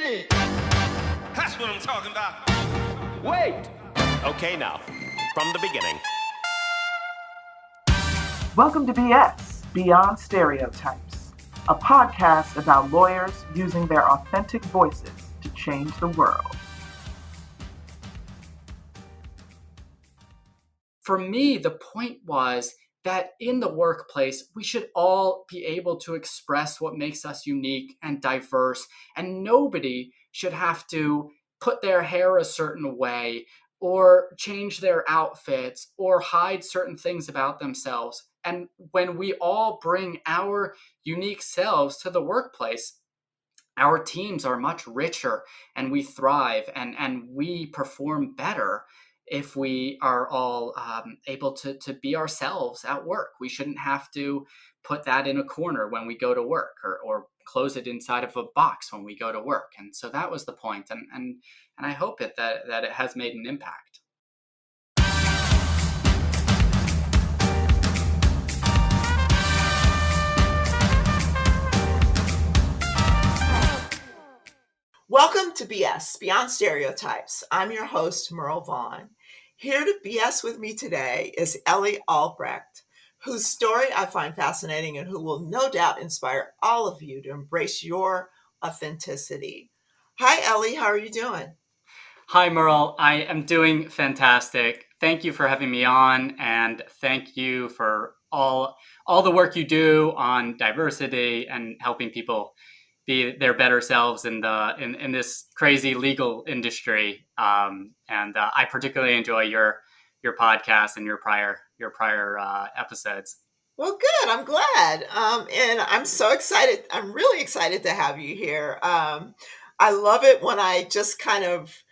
it. That's what I'm talking about. Wait! Okay, now, from the beginning. Welcome to BS, Beyond Stereotypes, a podcast about lawyers using their authentic voices to change the world. For me, the point was that in the workplace, we should all be able to express what makes us unique and diverse, and nobody should have to put their hair a certain way or change their outfits or hide certain things about themselves. And when we all bring our unique selves to the workplace, our teams are much richer and we thrive and we perform better if we are all able to be ourselves at work. We shouldn't have to put that in a corner when we go to work or close it inside of a box when we go to work. And so that was the point. And I hope that it has made an impact. Welcome to BS, Beyond Stereotypes. I'm your host, Merle Vaughn. Here to BS with me today is Ellie Albrecht, whose story I find fascinating and who will no doubt inspire all of you to embrace your authenticity. Hi, Ellie. How are you doing? Hi, Merle. I am doing fantastic. Thank you for having me on, and thank you for all the work you do on diversity and helping people be their better selves in this crazy legal industry. And I particularly enjoy your podcast and your prior episodes. Well, good. I'm glad. And I'm so excited. I'm really excited to have you here. I love it when I just kind of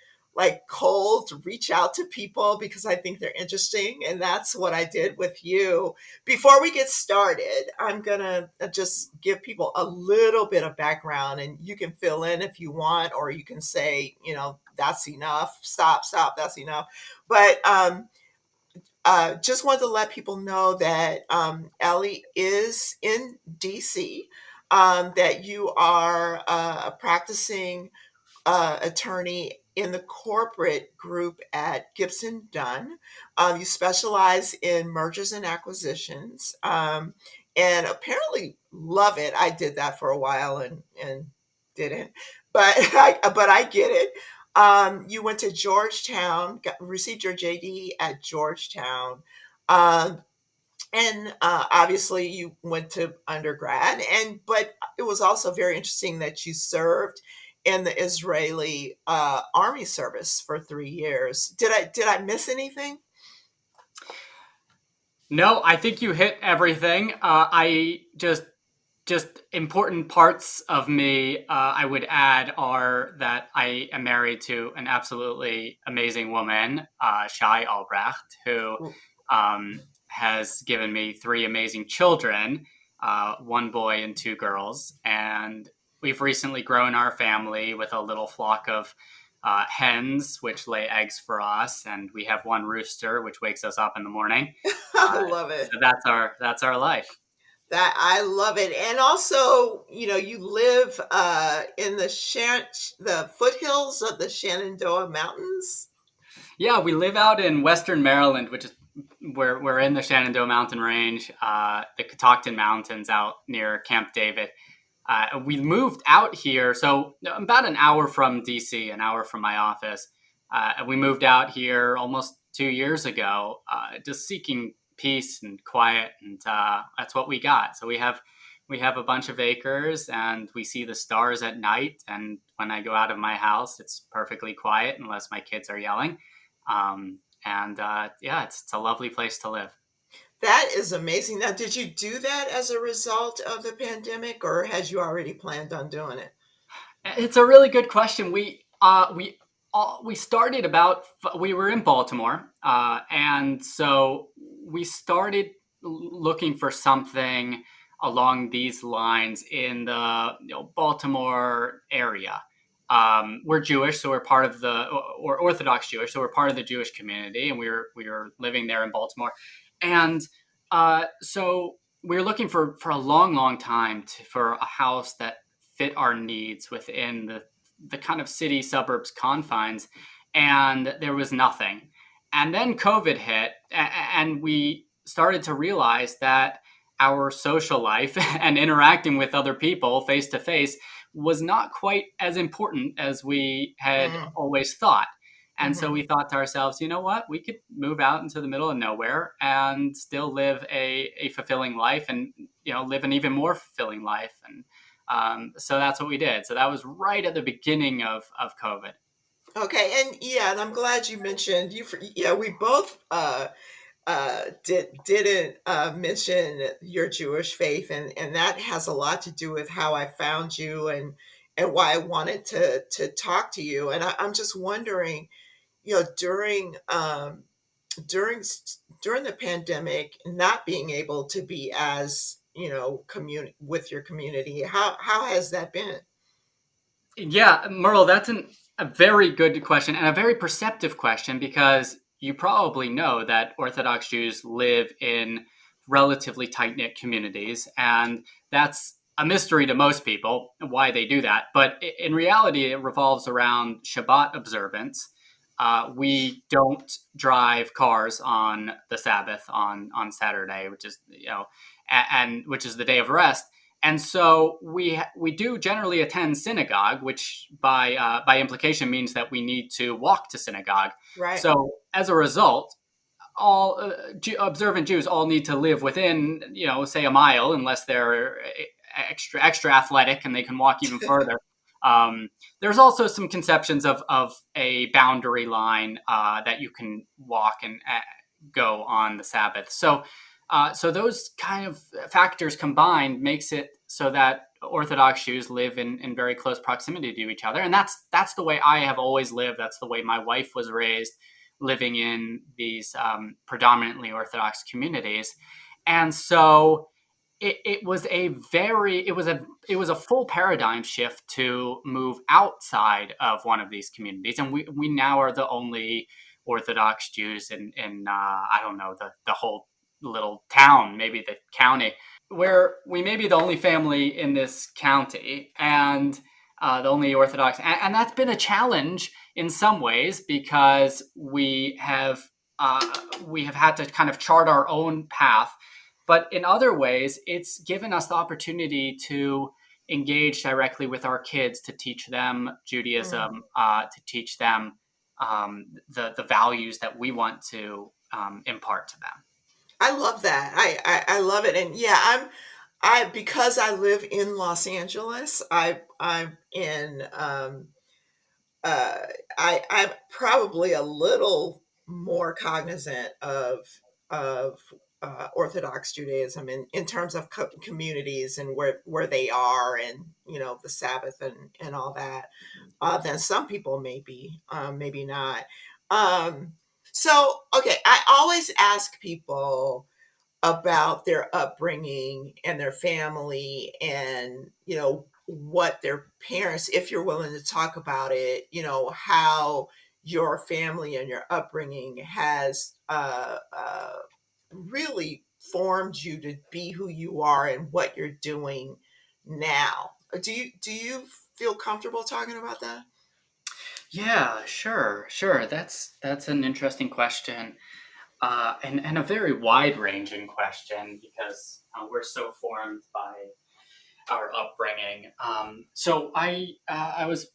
cold reach out to people because I think they're interesting. And that's what I did with you. Before we get started, I'm going to just give people a little bit of background and you can fill in if you want, or you can say, that's enough. Stop, that's enough. But just wanted to let people know that Ellie is in DC, that you are a practicing attorney in the corporate group at Gibson Dunn. You specialize in mergers and acquisitions, and apparently love it. I did that for a while and didn't, but I get it. You went to Georgetown, received your JD at Georgetown. And obviously you went to undergrad, but it was also very interesting that you served in the Israeli army service for 3 years. Did I miss anything? No, I think you hit everything. I just important parts of me I would add are that I am married to an absolutely amazing woman, Shai Albrecht, who has given me 3 amazing children, 1 boy and 2 girls. And we've recently grown our family with a little flock of hens, which lay eggs for us. And we have 1 rooster, which wakes us up in the morning. I love it. So that's our life. That I love it. And also, you live in the foothills of the Shenandoah Mountains. Yeah, we live out in Western Maryland, which is we're in the Shenandoah Mountain Range, the Catoctin Mountains out near Camp David. We moved out here, so about an hour from DC, an hour from my office. We moved out here almost 2 years ago, just seeking peace and quiet, and that's what we got. So we have a bunch of acres, and we see the stars at night. And when I go out of my house, it's perfectly quiet unless my kids are yelling. It's a lovely place to live. That is amazing. Now, did you do that as a result of the pandemic, or had you already planned on doing it? It's a really good question. We started we were in Baltimore, and so we started looking for something along these lines in the Baltimore area. We're Jewish, so we're part of or Orthodox Jewish, so we're part of the Jewish community, and we were living there in Baltimore. And so we were looking for a long, long time for a house that fit our needs within the kind of city suburbs confines, and there was nothing. And then COVID hit, and we started to realize that our social life and interacting with other people face to face was not quite as important as we had Mm, always thought. And so mhm. we thought to ourselves, you know what, we could move out into the middle of nowhere and still live a fulfilling life, and live an even more fulfilling life. And so that's what we did. So that was right at the beginning of COVID. Okay, and yeah, and I'm glad you mentioned yeah, we both didn't mention your Jewish faith, and that has a lot to do with how I found you and why I wanted to talk to you. And I'm just wondering, during during the pandemic, not being able to be as with your community, how has that been? Yeah, Merle, that's a very good question and a very perceptive question, because you probably know that Orthodox Jews live in relatively tight knit communities. And that's a mystery to most people why they do that. But in reality, it revolves around Shabbat observance. We don't drive cars on the Sabbath on Saturday, which is, and which is the day of rest. And so we do generally attend synagogue, which by implication means that we need to walk to synagogue. Right. So as a result, all observant Jews all need to live within, say, a mile, unless they're extra athletic and they can walk even further. There's also some conceptions of a boundary line that you can walk and go on the Sabbath. So those kind of factors combined makes it so that Orthodox Jews live in very close proximity to each other, and that's the way I have always lived. That's the way my wife was raised, living in these predominantly Orthodox communities. And so it was a full paradigm shift to move outside of one of these communities, and we now are the only Orthodox Jews in I don't know, the whole little town, maybe the county, where we may be the only family in this county, and the only Orthodox, and that's been a challenge in some ways, because we have had to kind of chart our own path. But in other ways, it's given us the opportunity to engage directly with our kids, to teach them Mm. Judaism, to teach them the values that we want to impart to them. I love that. I love it. And yeah, I because I live in Los Angeles, I'm in uh I'm probably a little more cognizant of Orthodox Judaism in terms of communities and where they are, and the Sabbath and all that, than some people maybe, maybe not. Um, so okay, I always ask people about their upbringing and their family, and what their parents, if you're willing to talk about it, how your family and your upbringing has really formed you to be who you are and what you're doing now. Do you feel comfortable talking about that? Yeah, sure. That's an interesting question, and a very wide-ranging question, because we're so formed by our upbringing. So I was,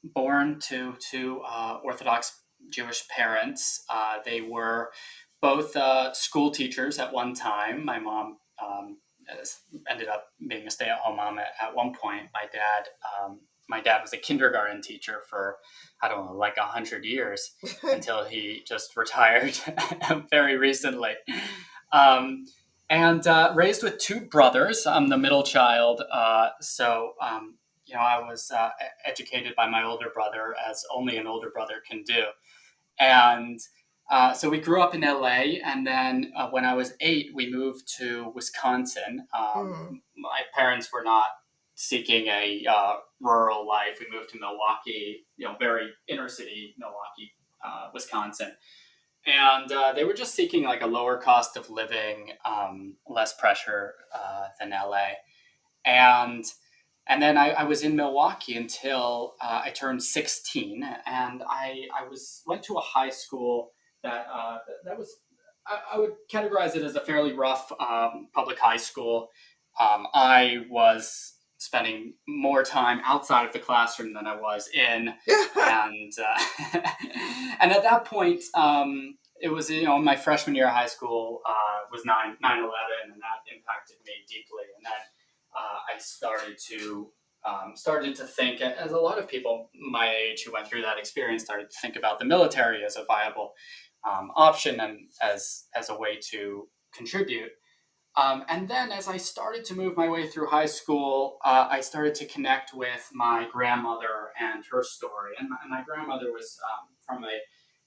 born to Orthodox Jewish parents. They were both school teachers at one time. My mom ended up being a stay-at-home mom at one point. My dad was a kindergarten teacher for, I don't know, like 100 years, until he just retired very recently. Um, and raised with two brothers. I'm the middle child, I was educated by my older brother, as only an older brother can do. And so we grew up in LA, and then when I was 8, we moved to Wisconsin. Mm, My parents were not seeking a rural life. We moved to Milwaukee, very inner city Milwaukee, Wisconsin, and they were just seeking like a lower cost of living, less pressure than LA. And And then I was in Milwaukee until I turned 16, and I went to a high school that was I would categorize it as a fairly rough public high school. I was spending more time outside of the classroom than I was in, and and at that point, it was my freshman year of high school was 9/11, and that impacted me deeply, and then I started to think, as a lot of people my age who went through that experience started to think about the military as a viable option and as a way to contribute. And then as I started to move my way through high school, I started to connect with my grandmother and her story. And my grandmother was from a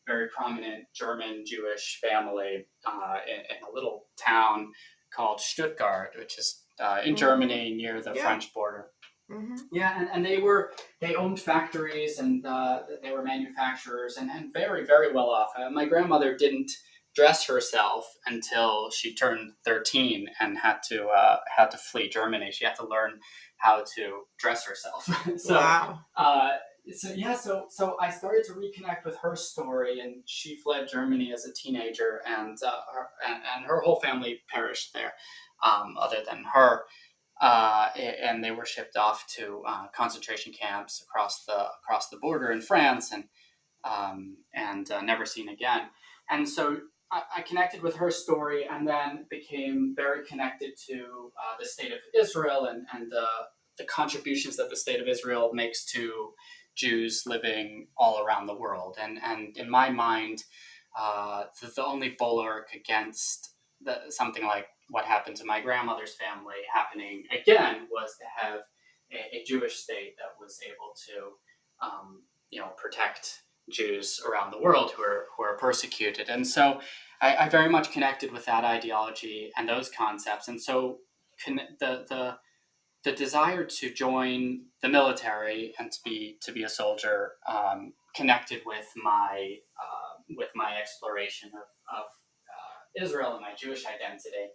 very prominent German Jewish family in a little town called Stuttgart, which is in Germany near the French border. Yeah, and they owned factories, and they were manufacturers, and very, very well off. My grandmother didn't dress herself until she turned 13 and had to flee Germany. She had to learn how to dress herself. So, Wow. So I started to reconnect with her story, and she fled Germany as a teenager, and her whole family perished there, other than her. And they were shipped off to concentration camps across the border in France, and never seen again. And so I connected with her story, and then became very connected to the state of Israel and the contributions that the state of Israel makes to Jews living all around the world. And in my mind, the only bulwark against something like what happened to my grandmother's family happening again was to have a Jewish state that was able to, protect Jews around the world who are persecuted. And so I very much connected with that ideology and those concepts. And so the desire to join the military and to be a soldier connected with my exploration of Israel and my Jewish identity.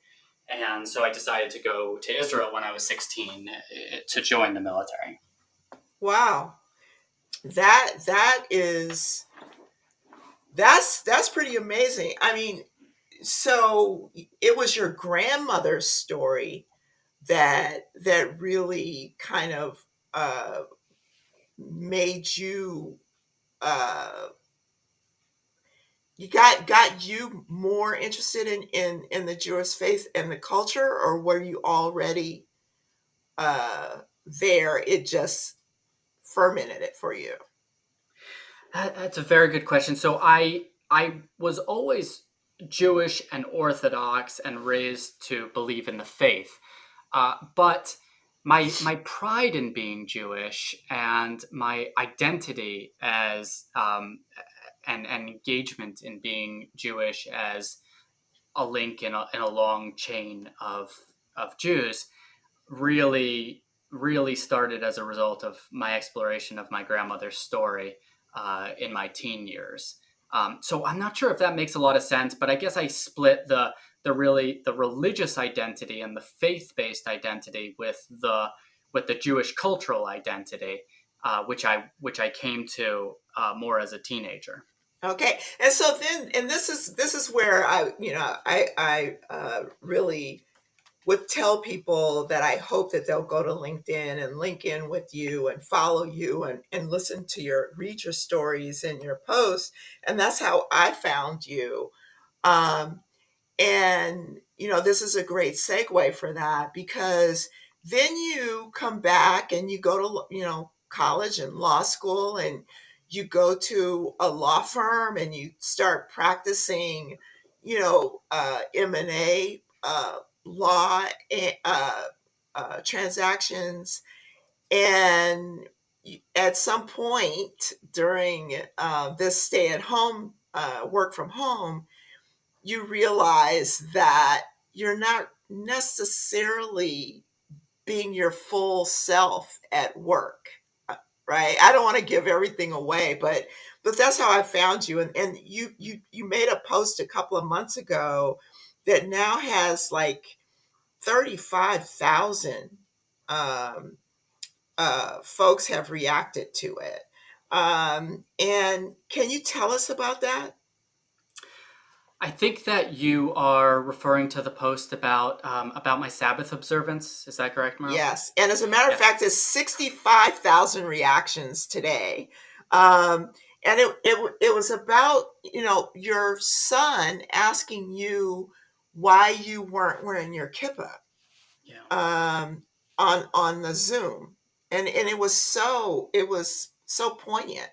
And so I decided to go to Israel when I was 16 to join the military. Wow. That's pretty amazing. I mean, so it was your grandmother's story that really kind of made you you got you more interested in the Jewish faith and the culture, or were you already there? It just fermented it for you. That's a very good question. So I was always Jewish and Orthodox and raised to believe in the faith, but my pride in being Jewish and my identity as and engagement in being Jewish as a link in a long chain of Jews really started as a result of my exploration of my grandmother's story in my teen years. So I'm not sure if that makes a lot of sense, but I guess I split the religious identity and the faith-based identity with the Jewish cultural identity, which I came to more as a teenager. Okay, and so then, and this is where I really would tell people that I hope that they'll go to LinkedIn and link in with you and follow you and listen to read your stories and your posts. And that's how I found you. And, this is a great segue for that, because then you come back and you go to, college and law school, and you go to a law firm and you start practicing, M&A law transactions. And at some point during this stay-at-home work from home, you realize that you're not necessarily being your full self at work, right? I don't want to give everything away, but that's how I found you. And you made a post a couple of months ago that now has like 35,000 folks have reacted to it. And can you tell us about that? I think that you are referring to the post about my Sabbath observance. Is that correct, Merle? Yes. And as a matter of Yes. fact, there's 65,000 reactions today. And it was about, your son asking you why you weren't wearing your kippah Yeah. on the Zoom. And it was so poignant.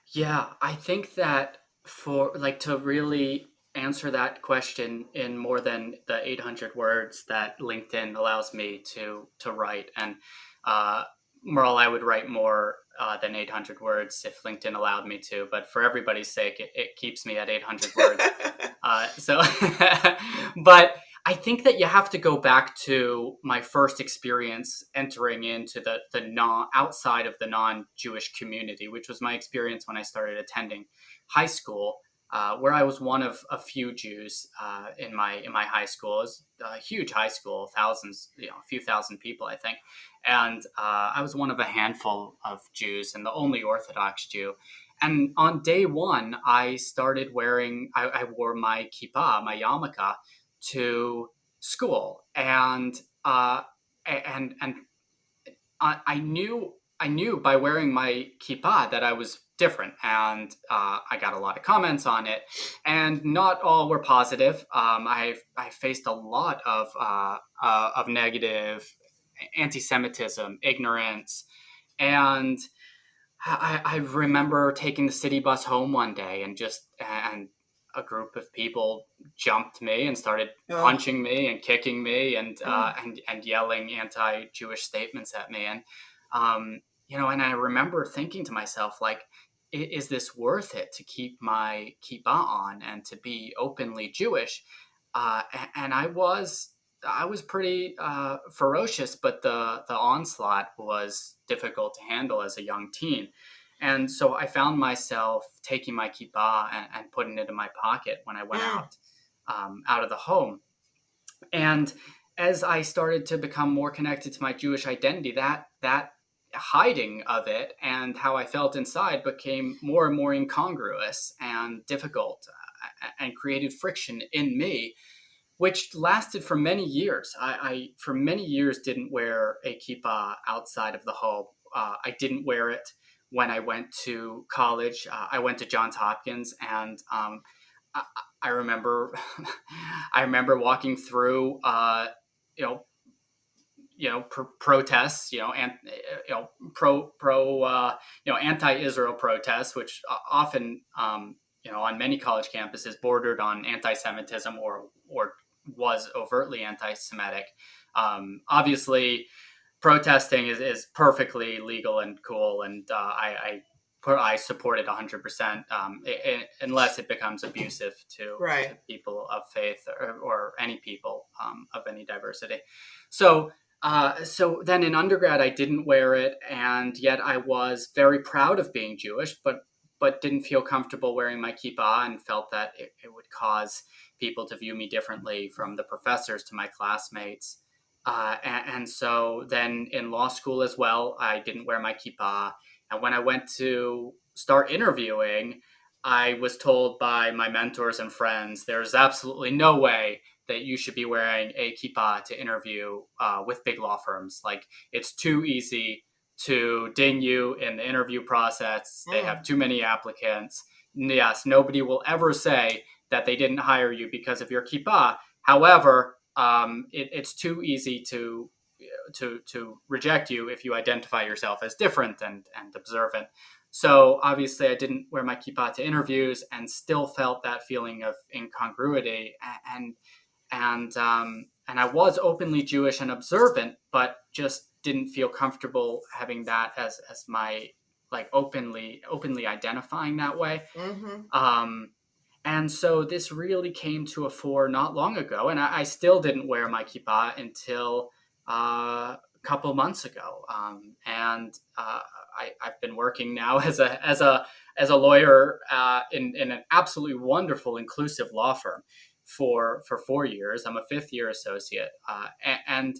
Yeah, I think that for like to really answer that question in more than the 800 words that LinkedIn allows me to write, and uh, Merle, I would write more than 800 words if LinkedIn allowed me to, but for everybody's sake, it keeps me at 800 words. So, but I think that you have to go back to my first experience entering into the non outside of the non-Jewish community, which was my experience when I started attending high school, where I was one of a few Jews in my high school. It was a huge high school, thousands, a few thousand people, I think, and I was one of a handful of Jews and the only Orthodox Jew. And on day one, I started wearing, I wore my kippah, my yarmulke, to school, and and I knew by wearing my kippah that I was different, and I got a lot of comments on it, and not all were positive. I faced a lot of negative anti-Semitism, ignorance, and I remember taking the city bus home one day and a group of people jumped me and started Oh, punching me and kicking me mm, and yelling anti-Jewish statements at me. And and I remember thinking to myself, like, is this worth it to keep my kippah on and to be openly Jewish? And I was pretty ferocious, but the onslaught was difficult to handle as a young teen. And so I found myself taking my kippah and putting it in my pocket when I went mm, out of the home. And as I started to become more connected to my Jewish identity, that hiding of it and how I felt inside became more and more incongruous and difficult, and created friction in me, which lasted for many years. I for many years didn't wear a kippah outside of the home. I didn't wear it when I went to college. I went to Johns Hopkins, and I, I remember, I remember walking through, you know, protests, and anti-Israel protests, which often, on many college campuses bordered on anti-Semitism or was overtly anti-Semitic. Obviously, protesting is perfectly legal and cool, and I support it 100%, unless it becomes abusive to right. people of faith or any people of any diversity. So then in undergrad, I didn't wear it, and yet I was very proud of being Jewish, but didn't feel comfortable wearing my kippah and felt that it would cause people to view me differently, from the professors to my classmates. And so then in law school as well, I didn't wear my kippah. And when I went to start interviewing, I was told by my mentors and friends, there's absolutely no way that you should be wearing a kippah to interview with big law firms. Like, it's too easy to ding you in the interview process. They have Mm, too many applicants. Yes, nobody will ever say that they didn't hire you because of your kippah. However, it's too easy to reject you if you identify yourself as different and observant. So obviously, I didn't wear my kippah to interviews, and still felt that feeling of incongruity, and I was openly Jewish and observant, but just didn't feel comfortable having that as my, like, openly identifying that way. mm-hmm. Um, and so this really came to a fore not long ago, and I still didn't wear my kippah until a couple months ago. I've been working now as a lawyer in an absolutely wonderful, inclusive law firm for 4 years. I'm a fifth year associate, and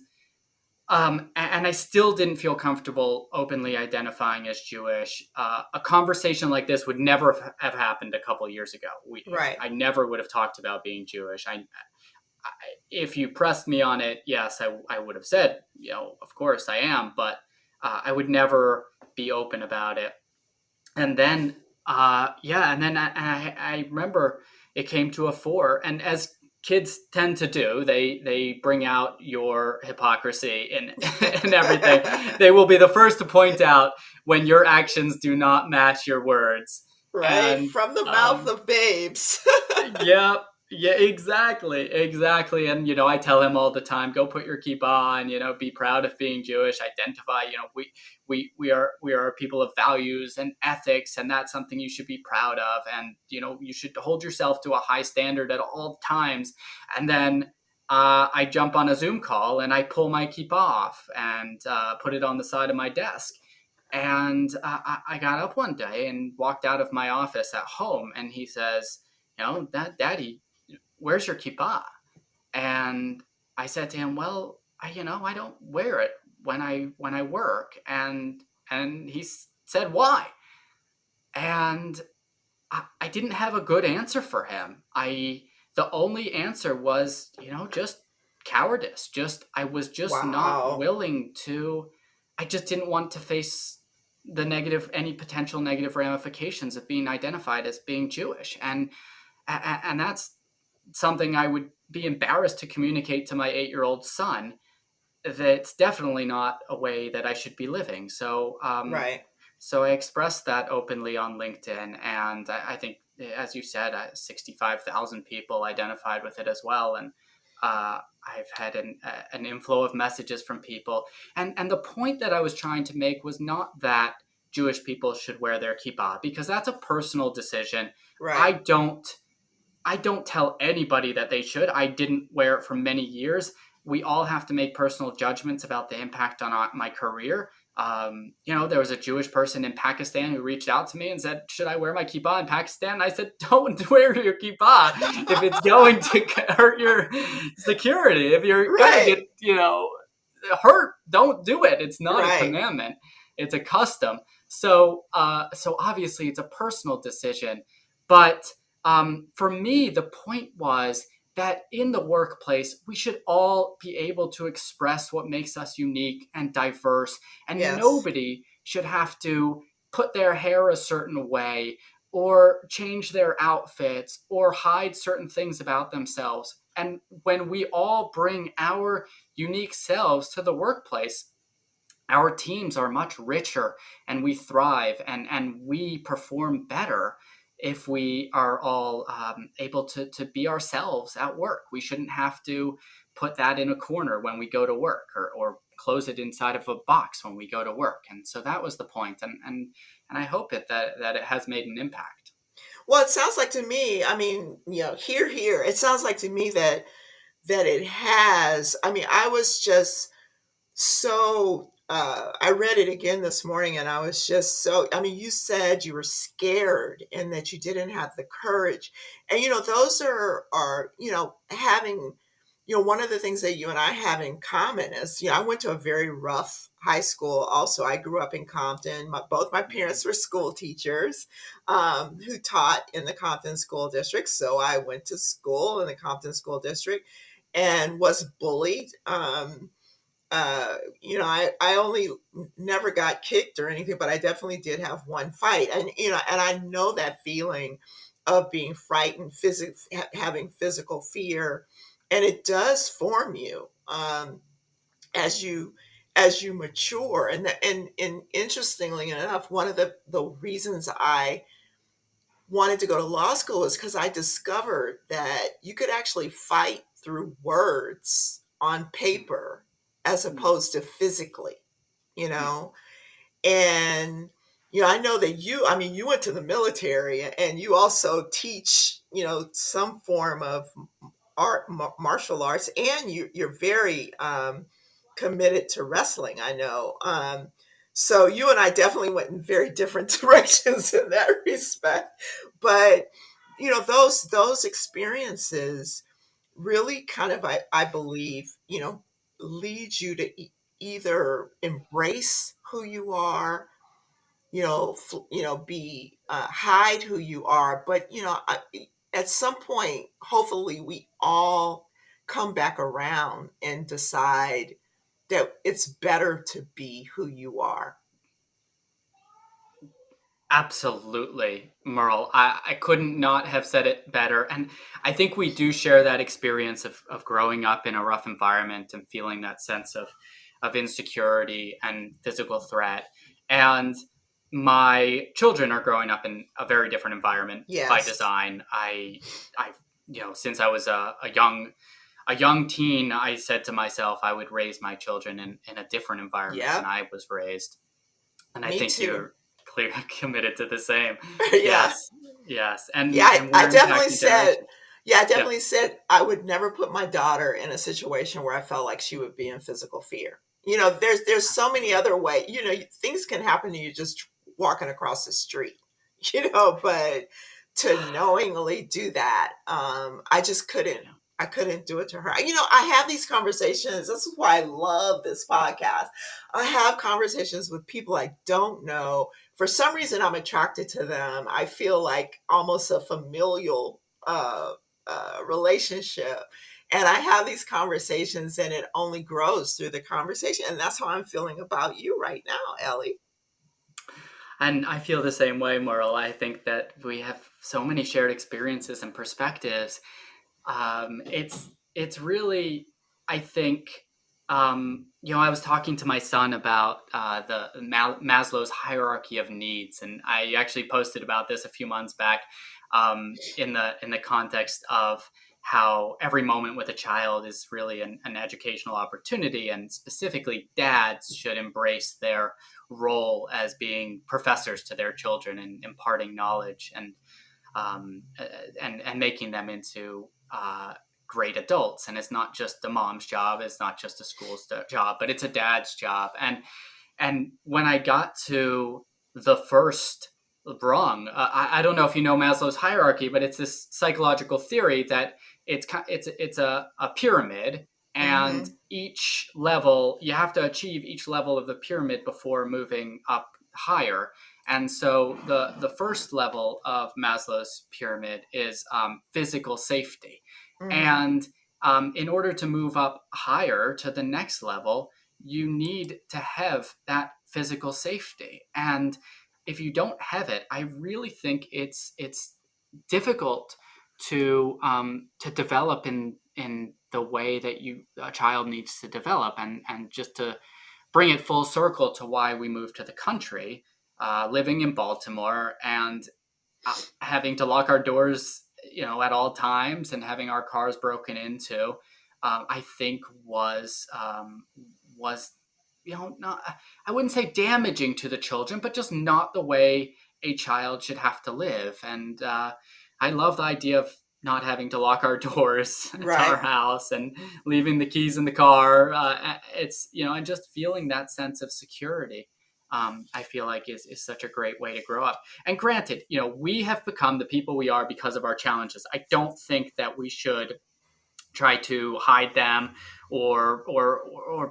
And I still didn't feel comfortable openly identifying as Jewish. A conversation like this would never have happened a couple of years ago. Right. I never would have talked about being Jewish. If you pressed me on it, yes, I would have said, of course I am, but I would never be open about it. And then, I remember it came to a fore, and as kids tend to do, they bring out your hypocrisy and and everything. They will be the first to point out when your actions do not match your words. Right. And From the mouth of babes. yeah, yeah, exactly. And I tell him all the time, go put your kippah on. Be proud of being Jewish. Identify. We are a people of values and ethics, and that's something you should be proud of. And you should hold yourself to a high standard at all times. And then I jump on a Zoom call and I pull my kippah off and put it on the side of my desk. And I got up one day and walked out of my office at home, and he says, Daddy, where's your kippah? And I said to him, well, I don't wear it when I work. And he said, why? And I didn't have a good answer for him. The only answer was, just cowardice. I was just not Wow. willing to. I just didn't want to face any potential negative ramifications of being identified as being Jewish, and that's something I would be embarrassed to communicate to my 8-year-old son. That's definitely not a way that I should be living. So, Right. so I expressed that openly on LinkedIn, and I think, as you said, 65,000 people identified with it as well, and I've had an inflow of messages from people, and the point that I was trying to make was not that Jewish people should wear their kippah, because that's a personal decision. Right. I don't tell anybody that they should. I didn't wear it for many years. We all have to make personal judgments about the impact on my career. There was a Jewish person in Pakistan who reached out to me and said, should I wear my kippah in Pakistan? And I said, don't wear your kippah if it's going to hurt your security. If you're going to get, hurt, don't do it. It's not a Right. commandment. It's a custom. So obviously it's a personal decision. But for me, the point was that in the workplace, we should all be able to express what makes us unique and diverse, and Yes. nobody should have to put their hair a certain way or change their outfits or hide certain things about themselves. And when we all bring our unique selves to the workplace, our teams are much richer, and we thrive, and we perform better if we are all able to be ourselves at work. We shouldn't have to put that in a corner when we go to work, or close it inside of a box when we go to work. And so that was the point, and I hope that it has made an impact. Well, it sounds like to me, I mean, here, it sounds like to me that it has. I mean, I was just so I read it again this morning and I was just so, I mean, you said you were scared and that you didn't have the courage. And those are, having, one of the things that you and I have in common is, I went to a very rough high school. Also, I grew up in Compton. Both my parents were school teachers who taught in the Compton School District. So I went to school in the Compton School District and was bullied. I only never got kicked or anything, but I definitely did have one fight. And, and I know that feeling of being frightened, having physical fear, and it does form you as you mature. And interestingly enough, one of the reasons I wanted to go to law school is because I discovered that you could actually fight through words on paper as opposed to physically, you know? And, I know that I mean, you went to the military and you also teach, some form of martial arts, and you're very committed to wrestling, I know. So you and I definitely went in very different directions in that respect. But those experiences really kind of, I believe, lead you to either embrace who you are, be hide who you are. But at some point, hopefully, we all come back around and decide that it's better to be who you are. Absolutely, Merle. I couldn't not have said it better. And I think we do share that experience of growing up in a rough environment and feeling that sense of insecurity and physical threat. And my children are growing up in a very different environment by Yes. design. I, since I was a young teen, I said to myself I would raise my children in a different environment than Yep. I was raised. And I Me think too. you're clearly committed to the same. Yeah. Yes, yes, Yeah, and I we're definitely impacting said, generations. yeah, I Yeah, definitely said I would never put my daughter in a situation where I felt like she would be in physical fear. There's so many other ways. Things can happen to you just walking across the street. But to knowingly do that, I just couldn't. yeah. I couldn't do it to her. I have these conversations. This is why I love this podcast. I have conversations with people I don't know. For some reason, I'm attracted to them. I feel like almost a familial relationship. And I have these conversations, and it only grows through the conversation. And that's how I'm feeling about you right now, Ellie. And I feel the same way, Merle. I think that we have so many shared experiences and perspectives. It's really, I think, I was talking to my son about the Maslow's hierarchy of needs, and I actually posted about this a few months back, in the context of how every moment with a child is really an educational opportunity, and specifically dads should embrace their role as being professors to their children and imparting knowledge um, and making them into great adults. And it's not just the mom's job, it's not just a school's job, but it's a dad's job. And when I got to the first rung, I don't know if you know Maslow's hierarchy, but it's this psychological theory that it's a pyramid, and Hmm. each level you have to achieve each level of the pyramid before moving up higher. And so the first level of Maslow's pyramid is physical safety, Hmm. and in order to move up higher to the next level, you need to have that physical safety. And if you don't have it, I really think it's difficult to develop in the way that a child needs to develop. And just to bring it full circle to why we moved to the country, living in Baltimore and having to lock our doors, at all times, and having our cars broken into, I think was not, I wouldn't say damaging to the children, but just not the way a child should have to live. And I love the idea of not having to lock our doors to our Right. house and leaving the keys in the car. And just feeling that sense of security. I feel like is such a great way to grow up. And granted, we have become the people we are because of our challenges. I don't think that we should try to hide them or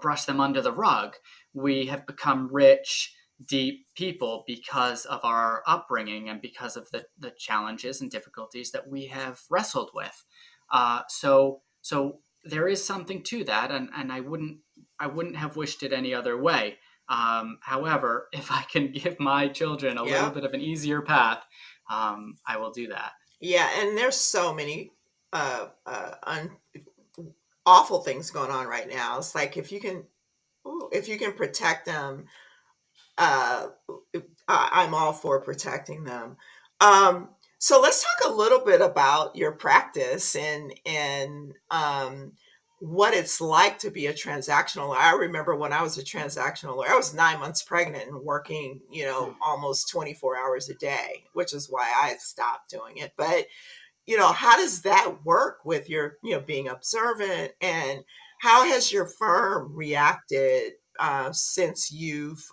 brush them under the rug. We have become rich, deep people because of our upbringing and because of the challenges and difficulties that we have wrestled with. So there is something to that, and I wouldn't have wished it any other way. However, if I can give my children a little Yeah. bit of an easier path, I will do that. Yeah. And there's so many awful things going on right now. It's like if you can protect them, uh, I'm all for protecting them. So let's talk a little bit about your practice and what it's like to be a transactional lawyer. I remember when I was a transactional lawyer, I was 9 months pregnant and working, almost 24 hours a day, which is why I stopped doing it. But how does that work with your, being observant, and how has your firm reacted since you've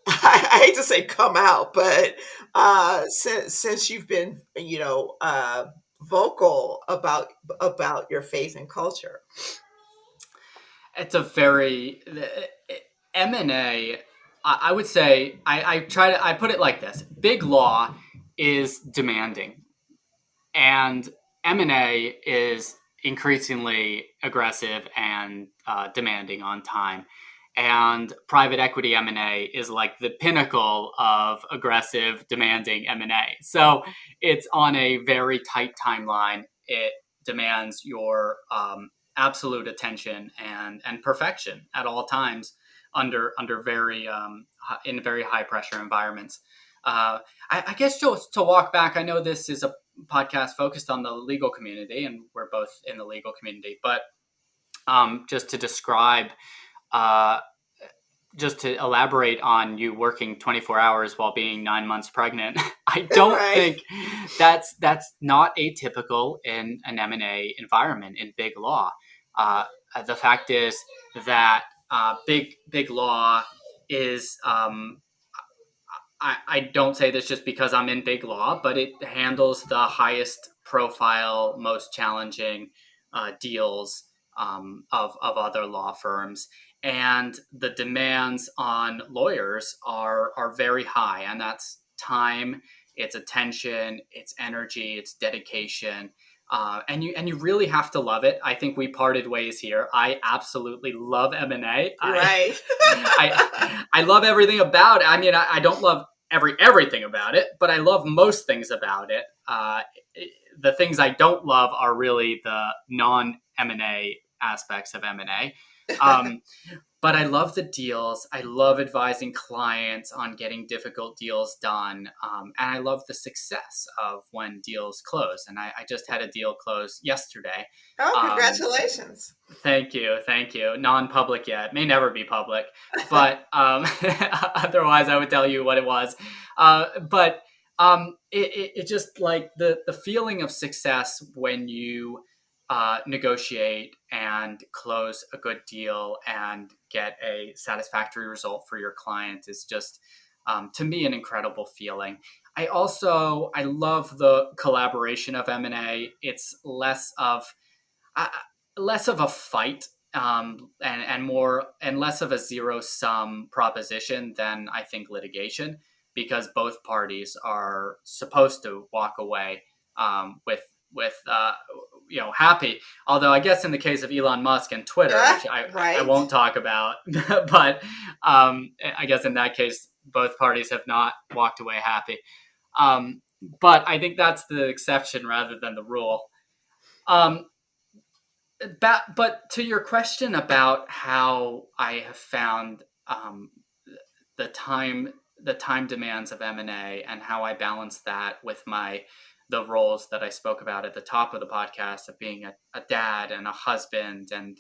I hate to say come out, but since you've been, vocal about your faith and culture? It's a very M&A. I would say I put it like this: big law is demanding, and M&A is increasingly aggressive and demanding on time. And private equity M&A is like the pinnacle of aggressive, demanding M&A. So it's on a very tight timeline. It demands your absolute attention and perfection at all times under very in very high pressure environments. I guess just to walk back, I know this is a podcast focused on the legal community, and we're both in the legal community, but just to describe, uh, just to elaborate on you working 24 hours while being 9 months pregnant, I don't Right. think that's not atypical in an M&A environment in big law. The fact is that big law is I don't say this just because I'm in big law, but it handles the highest profile, most challenging deals of other law firms. And the demands on lawyers are very high. And that's time, it's attention, it's energy, it's dedication. And you really have to love it. I think we parted ways here. I absolutely love M&A. Right. I love everything about it. I mean, I don't love everything about it, but I love most things about it. The things I don't love are really the non M&A aspects of M&A. But I love the deals. I love advising clients on getting difficult deals done. And I love the success of when deals close. And I just had a deal close yesterday. Oh, congratulations. Thank you. Non-public yet. May never be public. But otherwise, I would tell you what it was. But it just like the feeling of success when you negotiate and close a good deal and get a satisfactory result for your client is just, to me, an incredible feeling. I love the collaboration of M&A. It's less of a fight, and less of a zero sum proposition than I think litigation, because both parties are supposed to walk away with happy. Although I guess in the case of Elon Musk and Twitter, which I Right. won't talk about, but I guess in that case both parties have not walked away happy. But I think that's the exception rather than the rule. Um, but to your question about how I have found the time demands of M&A and how I balance that with the roles that I spoke about at the top of the podcast of being a dad and a husband and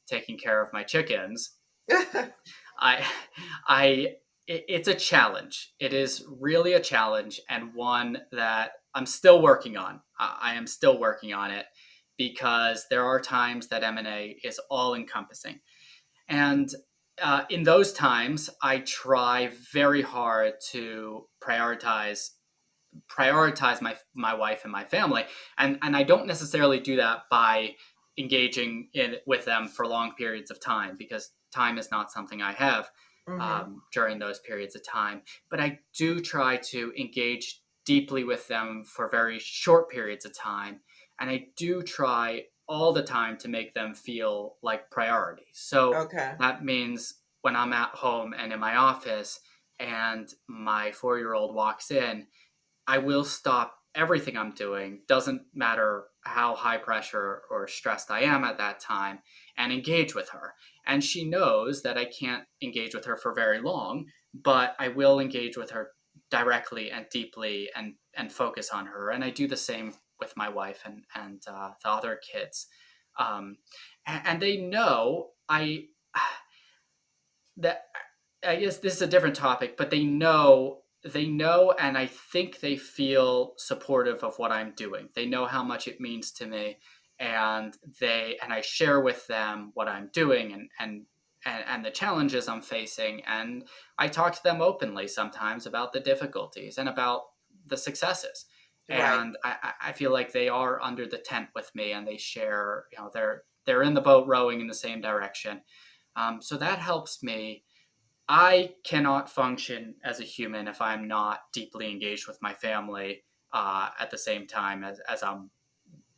taking care of my chickens. It's a challenge. It is really a challenge, and one that I'm still working on. I am still working on it, because there are times that M&A is all encompassing. And in those times, I try very hard to prioritize my wife and my family. And I don't necessarily do that by engaging with them for long periods of time, because time is not something I have during those periods of time. But I do try to engage deeply with them for very short periods of time. And I do try all the time to make them feel like priority. So Okay. that means when I'm at home and in my office and my 4-year-old walks in, I will stop everything I'm doing, doesn't matter how high pressure or stressed I am at that time, and engage with her. And she knows that I can't engage with her for very long, but I will engage with her directly and deeply and focus on her. And I do the same with my wife and the other kids. And they know that I guess this is a different topic, but they know, and I think they feel supportive of what I'm doing. They know how much it means to me, and I share with them what I'm doing and the challenges I'm facing, and I talk to them openly sometimes about the difficulties and about the successes. Right. And I feel like they are under the tent with me, and they share, they're in the boat rowing in the same direction. So that helps me. I cannot function as a human if I'm not deeply engaged with my family at the same time as I'm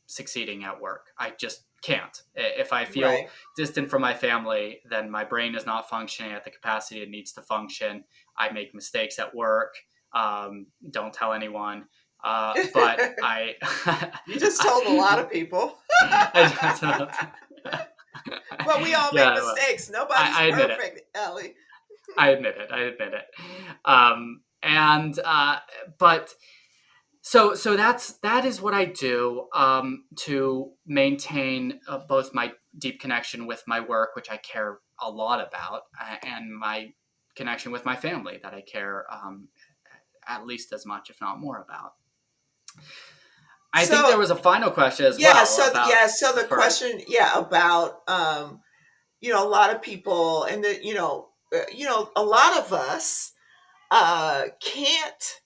succeeding at work. I just can't. If I feel Right. distant from my family, then my brain is not functioning at the capacity it needs to function. I make mistakes at work. Don't tell anyone. But I, You just told a lot of people. But we all make yeah, well, mistakes. Nobody's I admit it. perfect, Ellie. I admit it. And but that is what I do to maintain both my deep connection with my work, which I care a lot about, and my connection with my family that I care at least as much, if not more, about. I think there was a final question as well. So the for, question, about a lot of people, and a lot of us can't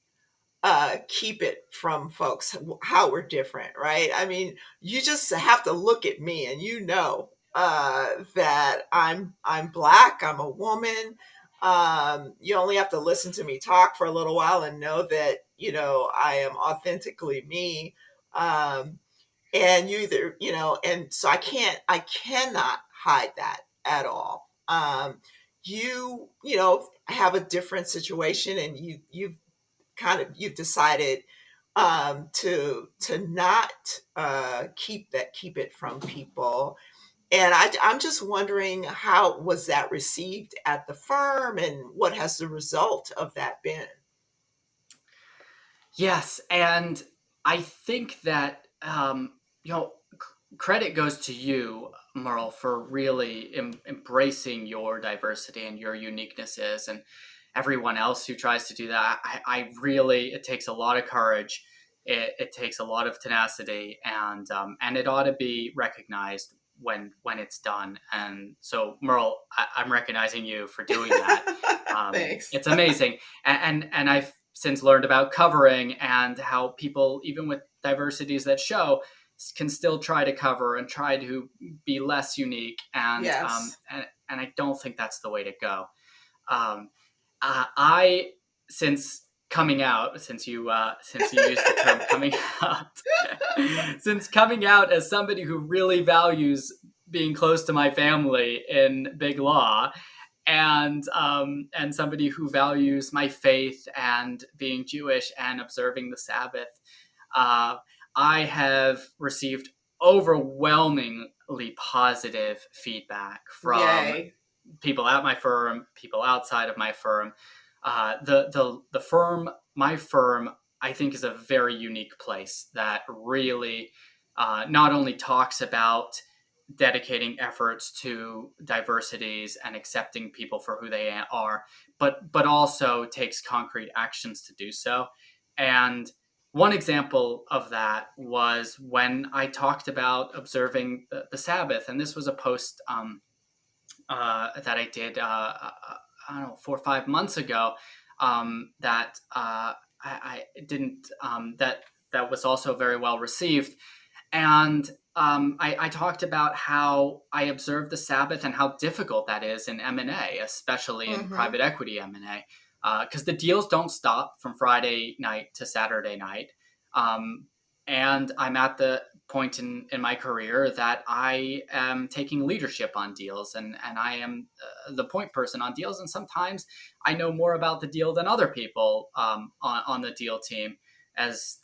keep it from folks how we're different, right? I mean, you just have to look at me and that I'm Black, I'm a woman. You only have to listen to me talk for a little while and know that I am authentically me. And you either and so I cannot hide that at all. Have a different situation, and you've decided to not keep it from people. And I'm just wondering, how was that received at the firm, and what has the result of that been? Yes, and I think that credit goes to you, Merle, for really embracing your diversity and your uniquenesses, and everyone else who tries to do that. I really, it takes a lot of courage. It takes a lot of tenacity, and it ought to be recognized when it's done. And so, Merle, I'm recognizing you for doing that. Thanks. It's amazing, and I've since learned about covering and how people, even with diversities that show, can still try to cover and try to be less unique. And Yes. And I don't think that's the way to go. I since coming out, since you used the term coming out, since coming out as somebody who really values being close to my family in big law, and somebody who values my faith and being Jewish and observing the Sabbath, I have received overwhelmingly positive feedback from Yay. people at my firm, people outside of my firm. The firm, my firm, I think is a very unique place that really not only talks about dedicating efforts to diversities and accepting people for who they are, but also takes concrete actions to do so. And one example of that was when I talked about observing the Sabbath, and this was a post that I did, I don't know, 4 or 5 months ago, that I didn't, that was also very well received. And I talked about how I observe the Sabbath and how difficult that is in M&A, especially in private equity M&A, because the deals don't stop from Friday night to Saturday night. And I'm at the point in my career that I am taking leadership on deals, and I am the point person on deals. And sometimes I know more about the deal than other people on the deal team, as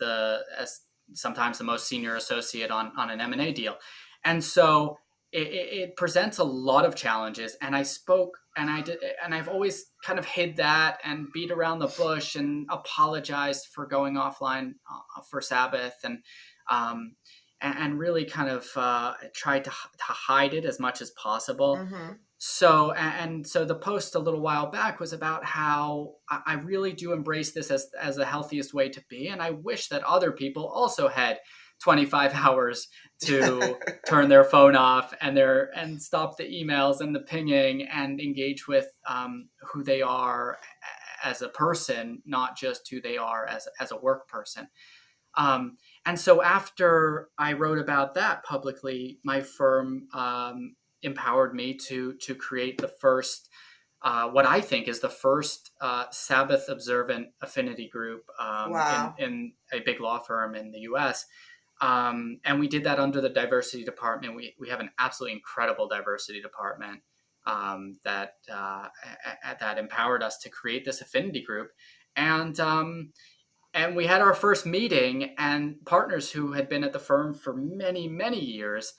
sometimes the most senior associate on an M&A deal. And so it presents a lot of challenges. And I spoke, and I've always kind of hid that and beat around the bush and apologized for going offline for Sabbath, and really kind of tried to hide it as much as possible. So the post a little while back was about how I really do embrace this as the healthiest way to be. And I wish that other people also had 25 hours to turn their phone off and stop the emails and the pinging and engage with who they are as a person, not just who they are as a work person. And so after I wrote about that publicly, my firm empowered me to create the first, what I think is the first Sabbath observant affinity group Wow. in a big law firm in the U.S. And we did that under the diversity department. We have an absolutely incredible diversity department that empowered us to create this affinity group. And we had our first meeting, and partners who had been at the firm for many, many years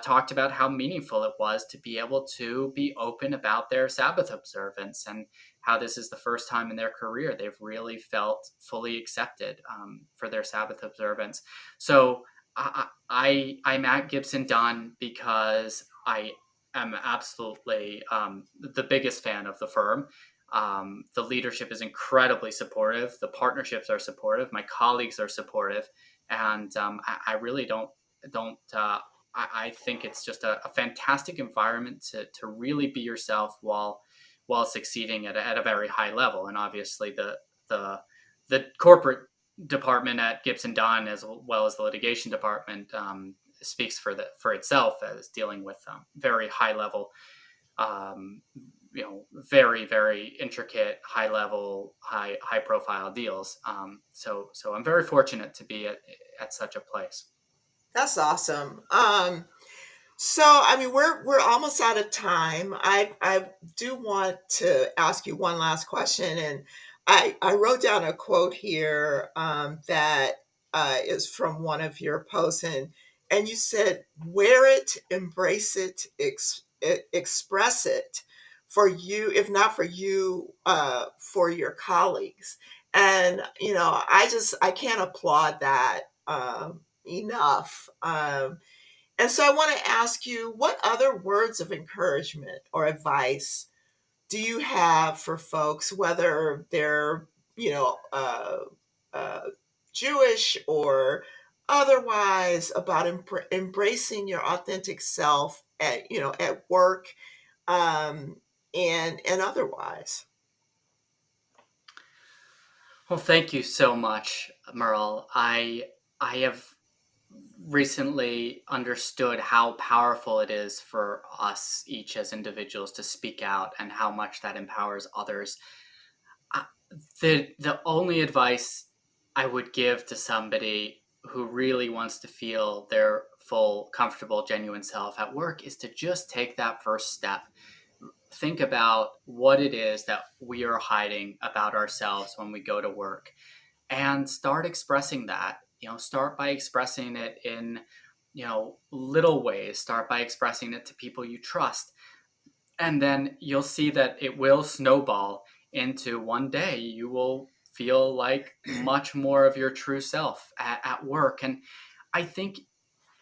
talked about how meaningful it was to be able to be open about their Sabbath observance, and how this is the first time in their career they've really felt fully accepted for their Sabbath observance. So I'm at Gibson Dunn because I am absolutely the biggest fan of the firm. The leadership is incredibly supportive. The partnerships are supportive. My colleagues are supportive, and I really don't. I think it's just a fantastic environment to really be yourself while succeeding at a very high level. And obviously, the corporate department at Gibson Dunn, as well as the litigation department, speaks for itself as dealing with very high level. Very, very intricate, high level, high profile deals. So I'm very fortunate to be at such a place. That's awesome. So I mean, we're almost out of time. I do want to ask you one last question, and I wrote down a quote here that is from one of your posts, and you said, "Wear it, embrace it, express it for you, if not for you, for your colleagues." And I can't applaud that enough. And so I want to ask you, what other words of encouragement or advice do you have for folks, whether they're, you know, uh, uh, Jewish or otherwise, about embracing your authentic self at work, um, and otherwise? Well, thank you so much, Merle. I have recently understood how powerful it is for us each as individuals to speak out, and how much that empowers others. The only advice I would give to somebody who really wants to feel their full, comfortable, genuine self at work is to just take that first step. Think about what it is that we are hiding about ourselves when we go to work, and start expressing that. Start by expressing it in little ways. Start by expressing it to people you trust, and then you'll see that it will snowball into, one day you will feel like much more of your true self at work. And I think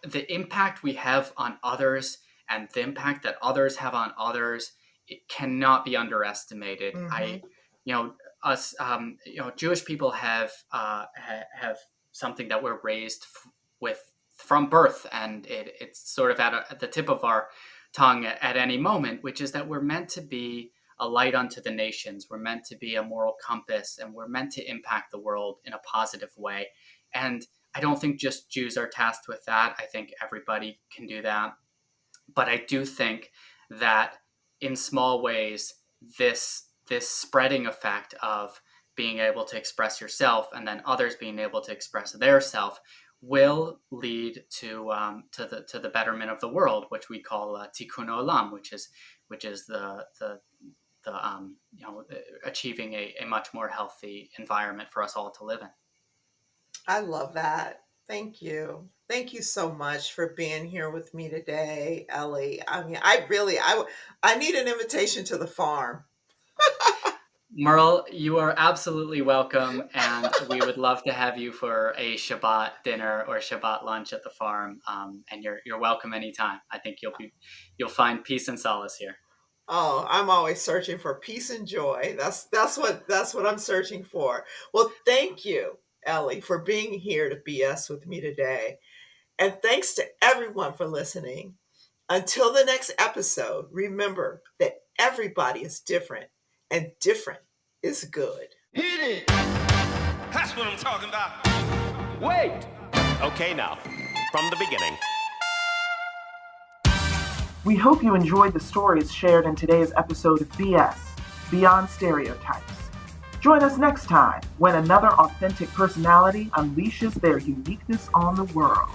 the impact we have on others, and the impact that others have on others, it cannot be underestimated. Hmm. Us, Jewish people have have something that we're raised with from birth, and it's sort of at the tip of our tongue at any moment, which is that we're meant to be a light unto the nations. We're meant to be a moral compass, and we're meant to impact the world in a positive way. And I don't think just Jews are tasked with that. I think everybody can do that. But I do think that in small ways, this spreading effect of being able to express yourself, and then others being able to express their self, will lead to the betterment of the world, which we call tikkun olam, which is the achieving a much more healthy environment for us all to live in. I love that. Thank you. Thank you so much for being here with me today, Ellie. I mean, I need an invitation to the farm. Merle, you are absolutely welcome, and we would love to have you for a Shabbat dinner or Shabbat lunch at the farm. And you're welcome anytime. I think you'll find peace and solace here. Oh, I'm always searching for peace and joy. That's what I'm searching for. Well, thank you, Ellie, for being here to BS with me today. And thanks to everyone for listening. Until the next episode, remember that everybody is different, and different is good. Hit it. That's what I'm talking about. Wait! Okay, now, from the beginning. We hope you enjoyed the stories shared in today's episode of BS, Beyond Stereotypes. Join us next time when another authentic personality unleashes their uniqueness on the world.